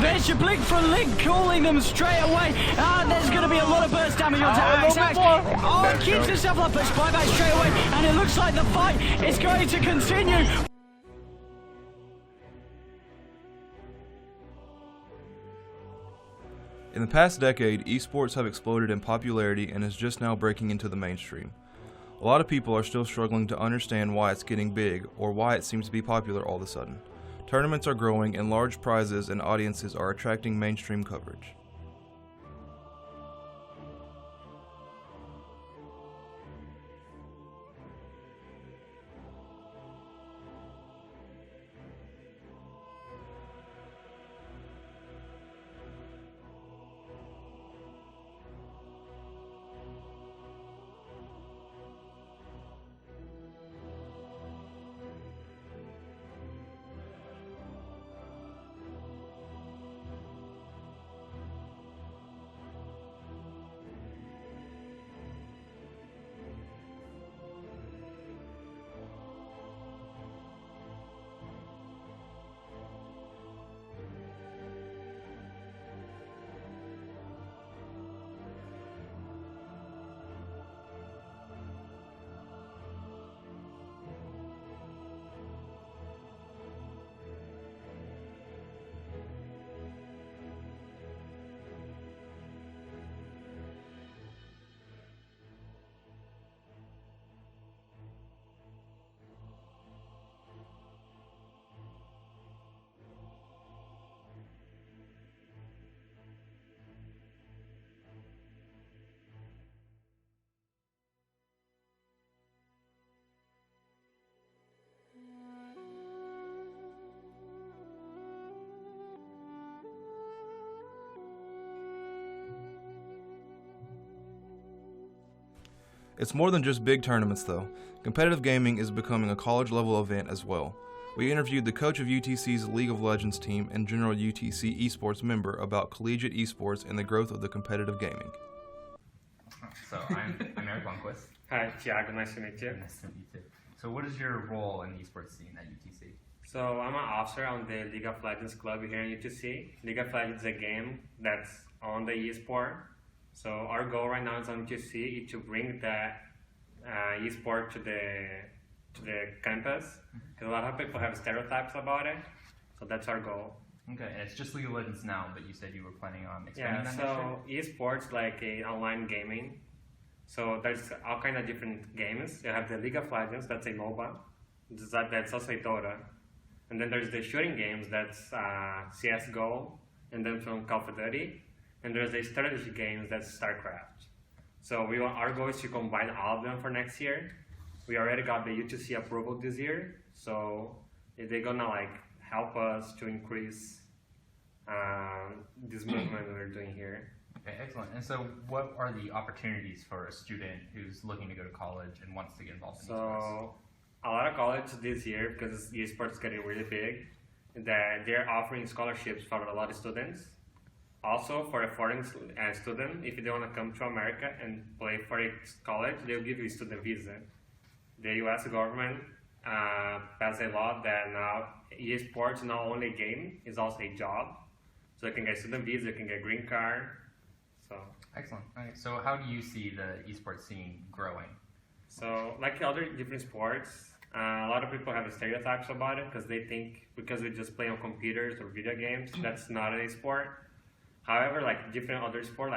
There's your blink from Link calling them straight away. There's going to be a lot of burst damage onto Axe. Oh, keeps himself up, but Spyback straight away, and it looks like the fight is going to continue. In the past decade, esports have exploded in popularity and is just now breaking into the mainstream. A lot of people are still struggling to understand why it's getting big or why it seems to be popular all of a sudden. Tournaments are growing and large prizes and audiences are attracting mainstream coverage. It's more than just big tournaments though. Competitive gaming is becoming a college-level event as well. We interviewed the coach of UTC's League of Legends team and general UTC esports member about collegiate esports and the growth of the competitive gaming. So I'm Eric Lundquist. Hi, Thiago. Nice to meet you. Nice to meet you too. So what is your role in the esports scene at UTC? So I'm an officer on the League of Legends club here in UTC. League of Legends is a game that's on the esport. So our goal right now is on UTC is to bring that esport to the campus. Because a lot of people have stereotypes about it. So that's our goal. Okay, and it's just League of Legends now, but you said you were planning on expanding that next year? Esports like online gaming. So there's all kind of different games. You have the League of Legends, that's a MOBA. That's also a Dota. And then there's the shooting games, that's CSGO, and then from Call of Duty. And there's a strategy games, that's StarCraft. So our goal is to combine all of them for next year. We already got the UTC approval this year, so they're gonna help us to increase this movement we're doing here. Okay, excellent. And so what are the opportunities for a student who's looking to go to college and wants to get involved in esports? So a lot of colleges this year, because esports is getting really big, that they're offering scholarships for a lot of students. Also, for a foreign student, if they want to come to America and play for a college, they'll give you a student visa. The US government passed a law that now esports is not only a game, it's also a job. So you can get student visa, you can get green card. So excellent. Okay. So how do you see the esports scene growing? So like other different sports, a lot of people have stereotypes about it because they think because we just play on computers or video games, that's not a sport. However, like different other sport,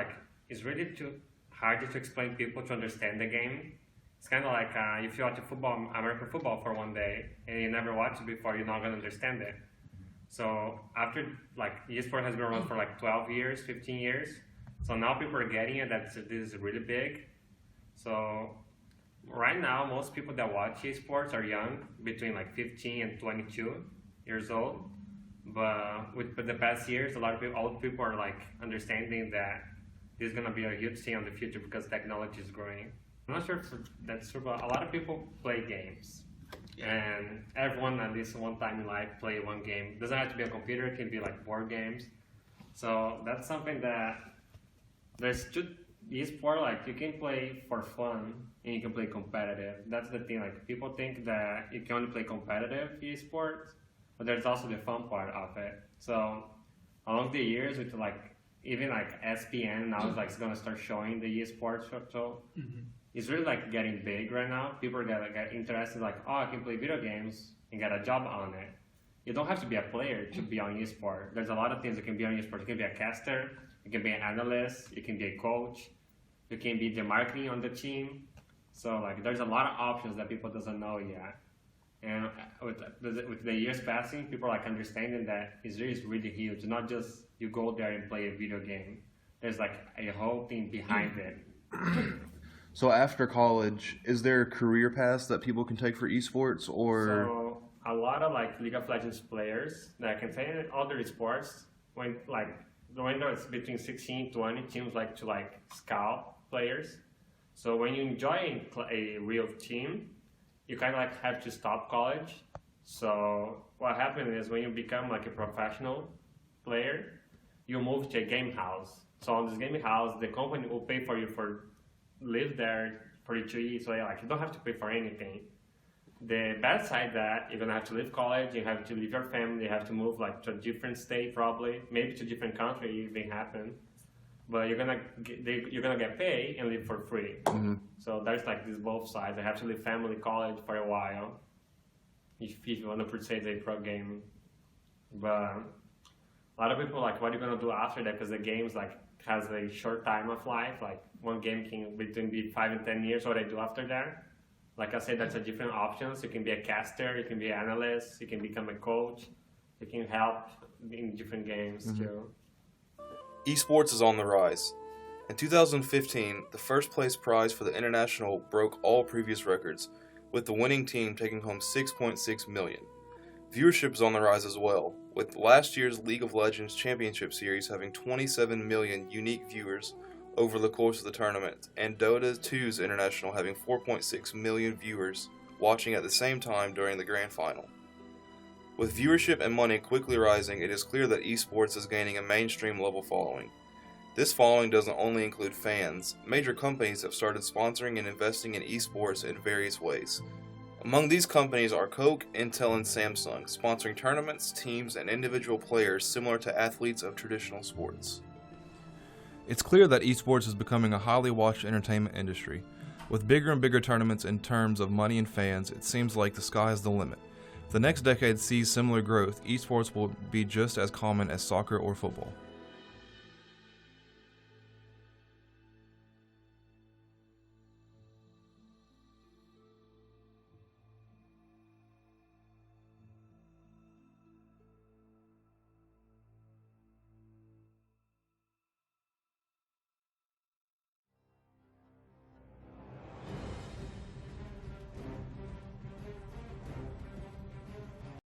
it's really too hard to explain people to understand the game. It's kind of like if you watch American football for one day and you never watch it before, you're not going to understand it. So after esports has been around for 12 years, 15 years. So now people are getting it that this is really big. So right now, most people that watch esports are young, between 15 and 22 years old. But with the past years, a lot of old people are understanding that this is going to be a huge thing in the future because technology is growing. I'm not sure if that's true, but a lot of people play games. And everyone at least one time in life play one game. It doesn't have to be a computer, it can be board games. So that's something that there's two esports, you can play for fun and you can play competitive. That's the thing, people think that you can only play competitive esports, but there's also the fun part of it. So along the years, with like even like SPN now is like gonna start showing the esports show. It's really like getting big right now. People are gonna get interested, like, oh, I can play video games and get a job on it. You don't have to be a player to be on esport. There's a lot of things that can be on esport. You can be a caster, you can be an analyst, you can be a coach, you can be the marketing on the team. So like, there's a lot of options that people doesn't know yet. And with the years passing, people are like understanding that Israel is really huge. It's not just you go there and play a video game. There's like a whole thing behind it. So after college, is there career paths that people can take for esports, or? So a lot of like League of Legends players that can play in other sports, when there's between 16 20 teams like to like scout players. So when you enjoy a real team, you kind of like have to stop college. So what happens is when you become like a professional player, you move to a game house. So on this game house, the company will pay for you for live there for you to eat. So like you don't have to pay for anything. The bad side that you're gonna have to leave college, you have to leave your family, you have to move like to a different state probably, maybe to a different country if it happen. But you're gonna get paid and live for free. So there's like this both sides. I have to leave family, college for a while if you want to purchase a pro game. But a lot of people like, what are you gonna do after that? Because the game's like has a short time of life. Like one game can be 5 and 10 years. What I do after that? Like I said, that's a different options. You can be a caster, you can be an analyst, you can become a coach, you can help in different games too. Esports is on the rise. In 2015, the first place prize for the International broke all previous records, with the winning team taking home $6.6 million. Viewership is on the rise as well, with last year's League of Legends Championship Series having 27 million unique viewers over the course of the tournament, and Dota 2's International having 4.6 million viewers watching at the same time during the grand final. With viewership and money quickly rising, it is clear that esports is gaining a mainstream level following. This following doesn't only include fans. Major companies have started sponsoring and investing in esports in various ways. Among these companies are Coke, Intel, and Samsung, sponsoring tournaments, teams, and individual players similar to athletes of traditional sports. It's clear that esports is becoming a highly watched entertainment industry. With bigger and bigger tournaments in terms of money and fans, it seems like the sky is the limit. If the next decade sees similar growth, esports will be just as common as soccer or football.